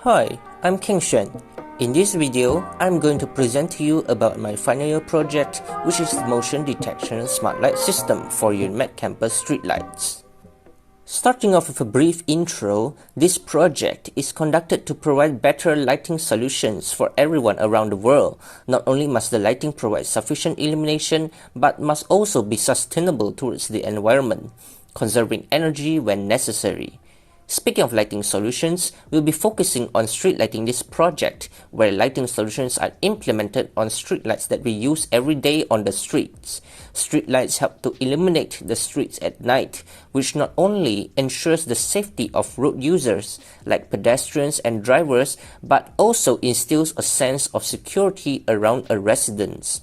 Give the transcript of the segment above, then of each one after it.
Hi, I'm King Shen. In this video, I'm going to present to you about my final year project, which is the motion detection smart light system for UniMAP campus streetlights. Starting off with a brief intro, this project is conducted to provide better lighting solutions for everyone around the world. Not only must the lighting provide sufficient illumination, but must also be sustainable towards the environment, conserving energy when necessary. Speaking of lighting solutions, we'll be focusing on street lighting this project, where lighting solutions are implemented on streetlights that we use every day on the streets. Streetlights help to illuminate the streets at night, which not only ensures the safety of road users, like pedestrians and drivers, but also instills a sense of security around a residence.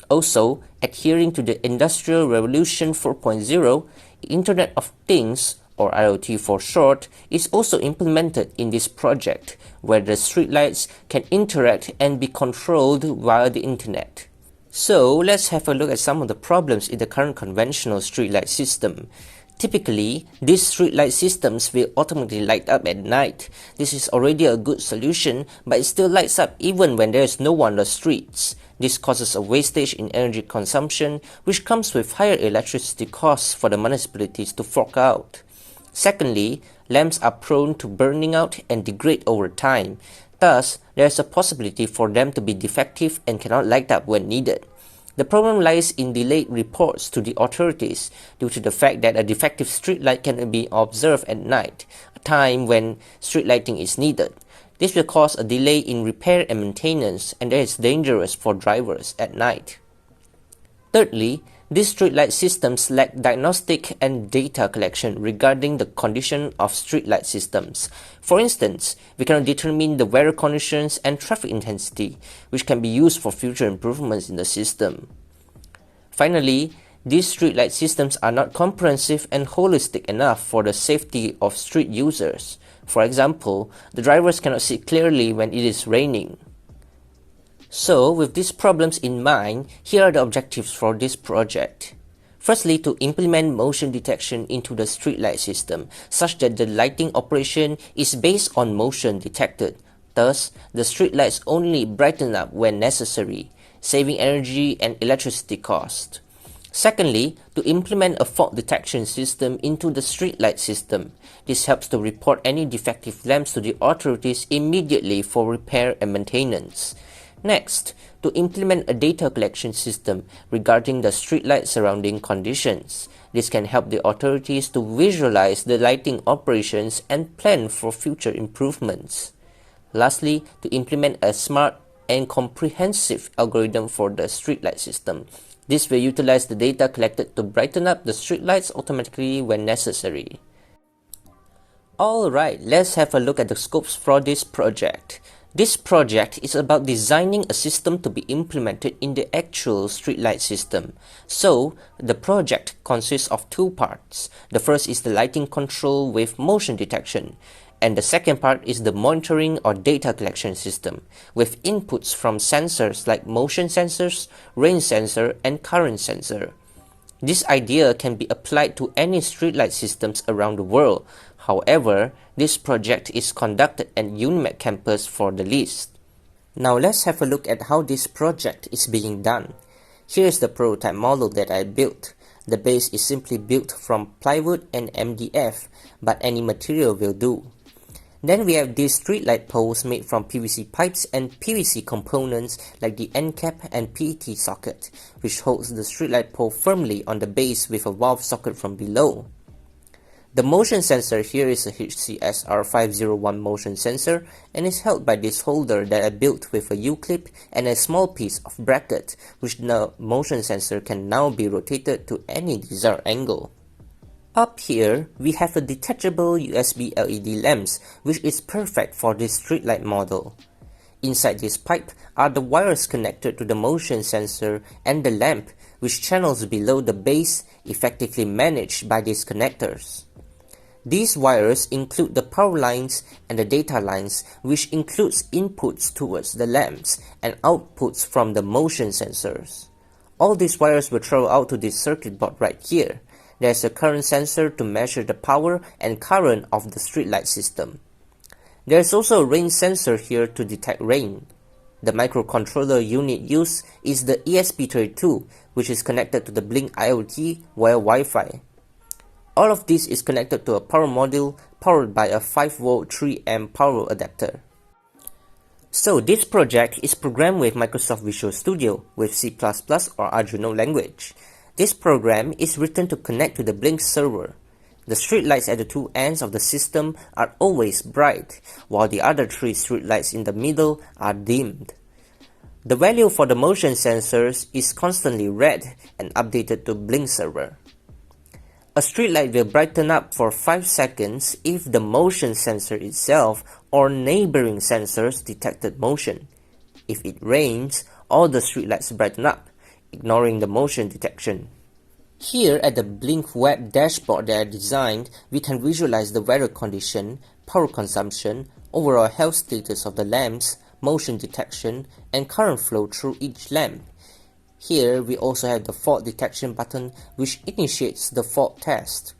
Also, adhering to the Industrial Revolution 4.0, Internet of Things, or IoT for short, is also implemented in this project, where the streetlights can interact and be controlled via the internet. So let's have a look at some of the problems in the current conventional streetlight system. Typically, these streetlight systems will automatically light up at night. This is already a good solution, but it still lights up even when there is no one on the streets. This causes a wastage in energy consumption, which comes with higher electricity costs for the municipalities to fork out. Secondly, lamps are prone to burning out and degrade over time. Thus, there is a possibility for them to be defective and cannot light up when needed. The problem lies in delayed reports to the authorities due to the fact that a defective streetlight can be observed at night, a time when street lighting is needed. This will cause a delay in repair and maintenance, and that is dangerous for drivers at night. Thirdly, these streetlight systems lack diagnostic and data collection regarding the condition of streetlight systems. For instance, we cannot determine the weather conditions and traffic intensity, which can be used for future improvements in the system. Finally, these streetlight systems are not comprehensive and holistic enough for the safety of street users. For example, the drivers cannot see clearly when it is raining. So, with these problems in mind, here are the objectives for this project. Firstly, to implement motion detection into the streetlight system, such that the lighting operation is based on motion detected. Thus, the streetlights only brighten up when necessary, saving energy and electricity cost. Secondly, to implement a fault detection system into the streetlight system. This helps to report any defective lamps to the authorities immediately for repair and maintenance. Next, to implement a data collection system regarding the streetlight surrounding conditions. This can help the authorities to visualize the lighting operations and plan for future improvements. Lastly, to implement a smart and comprehensive algorithm for the streetlight system. This will utilize the data collected to brighten up the streetlights automatically when necessary. Alright, let's have a look at the scopes for this project. This project is about designing a system to be implemented in the actual streetlight system. So, the project consists of two parts. The first is the lighting control with motion detection, and the second part is the monitoring or data collection system, with inputs from sensors like motion sensors, rain sensor, and current sensor. This idea can be applied to any streetlight systems around the world. However, this project is conducted at UniMAP campus for the least. Now let's have a look at how this project is being done. Here is the prototype model that I built. The base is simply built from plywood and MDF, but any material will do. Then we have these streetlight poles made from PVC pipes and PVC components like the end cap and PET socket, which holds the streetlight pole firmly on the base with a valve socket from below. The motion sensor here is a HCSR501 motion sensor and is held by this holder that I built with a U-clip and a small piece of bracket, which the motion sensor can now be rotated to any desired angle. Up here, we have a detachable USB LED lamps, which is perfect for this streetlight model. Inside this pipe are the wires connected to the motion sensor and the lamp, which channels below the base, effectively managed by these connectors. These wires include the power lines and the data lines, which includes inputs towards the lamps and outputs from the motion sensors. All these wires will travel out to this circuit board right here. There's a current sensor to measure the power and current of the streetlight system. There's also a rain sensor here to detect rain. The microcontroller unit used is the ESP32, which is connected to the Blynk IoT via Wi-Fi. All of this is connected to a power module powered by a 5V 3A power adapter. So this project is programmed with Microsoft Visual Studio with C++ or Arduino language. This program is written to connect to the Blynk server. The streetlights at the two ends of the system are always bright, while the other three streetlights in the middle are dimmed. The value for the motion sensors is constantly read and updated to Blynk server. A streetlight will brighten up for 5 seconds if the motion sensor itself or neighboring sensors detected motion. If it rains, all the streetlights brighten up, ignoring the motion detection. Here at the Blynk web dashboard that I designed, we can visualize the weather condition, power consumption, overall health status of the lamps, motion detection, and current flow through each lamp. Here we also have the fault detection button which initiates the fault test.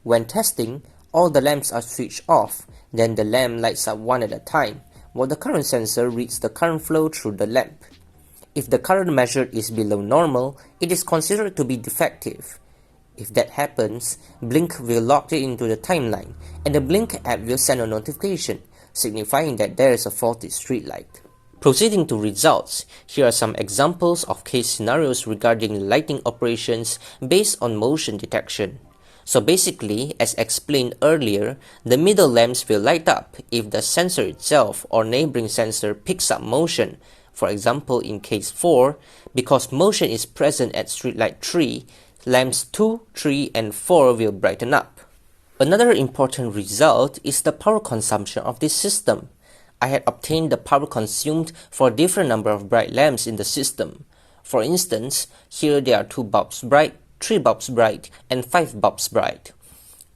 When testing, all the lamps are switched off, then the lamp lights up one at a time, while the current sensor reads the current flow through the lamp. If the current measured is below normal, it is considered to be defective. If that happens, Blynk will log it into the timeline, and the Blynk app will send a notification, signifying that there is a faulty streetlight. Proceeding to results, here are some examples of case scenarios regarding lighting operations based on motion detection. So basically, as explained earlier, the middle lamps will light up if the sensor itself or neighboring sensor picks up motion. For example, in case 4, because motion is present at streetlight 3, lamps 2, 3, and 4 will brighten up. Another important result is the power consumption of this system. I had obtained the power consumed for a different number of bright lamps in the system. For instance, here there are 2 bulbs bright, 3 bulbs bright, and 5 bulbs bright.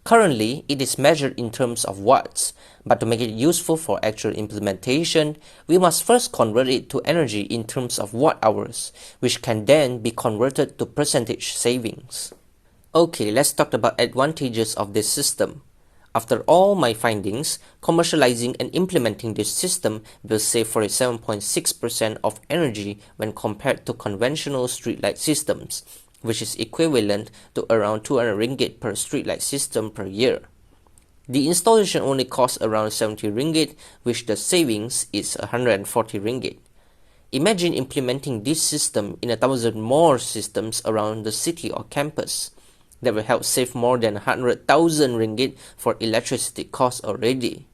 Currently, it is measured in terms of watts, but to make it useful for actual implementation, we must first convert it to energy in terms of watt-hours, which can then be converted to percentage savings. Okay, let's talk about advantages of this system. After all my findings, commercializing and implementing this system will save 47.6% of energy when compared to conventional streetlight systems, which is equivalent to around 200 ringgit per streetlight system per year. The installation only costs around 70 ringgit, which the savings is 140 ringgit. Imagine implementing this system in 1,000 more systems around the city or campus. That will help save more than 100,000 ringgit for electricity costs already.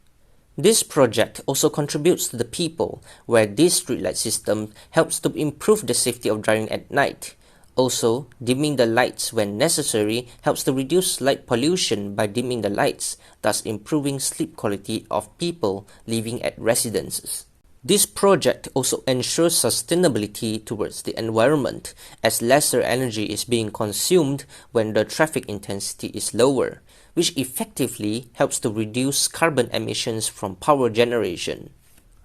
This project also contributes to the people, where this streetlight system helps to improve the safety of driving at night. Also, dimming the lights when necessary helps to reduce light pollution by dimming the lights, thus improving sleep quality of people living at residences. This project also ensures sustainability towards the environment, as lesser energy is being consumed when the traffic intensity is lower, which effectively helps to reduce carbon emissions from power generation.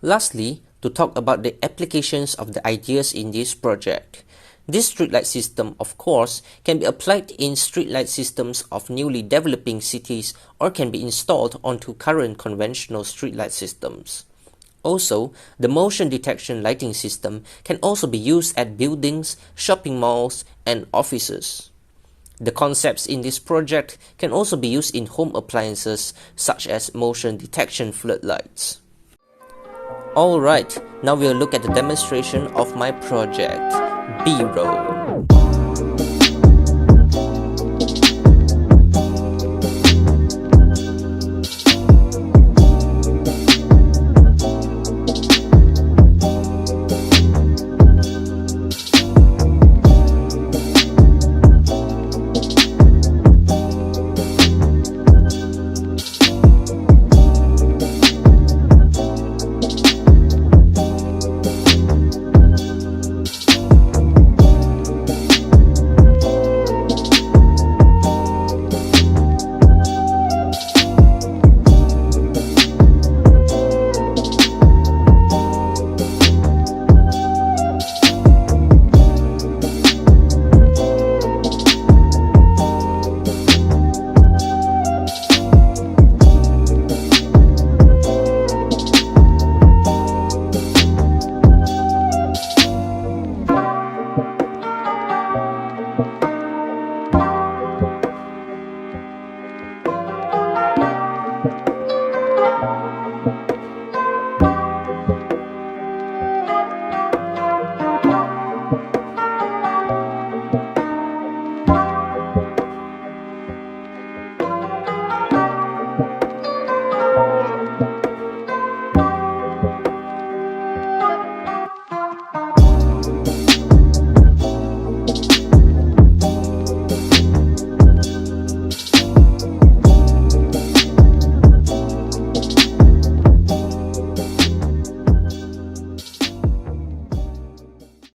Lastly, to talk about the applications of the ideas in this project. This streetlight system, of course, can be applied in streetlight systems of newly developing cities or can be installed onto current conventional streetlight systems. Also, the motion detection lighting system can also be used at buildings, shopping malls, and offices. The concepts in this project can also be used in home appliances such as motion detection floodlights. Alright, now we'll look at the demonstration of my project, B-roll.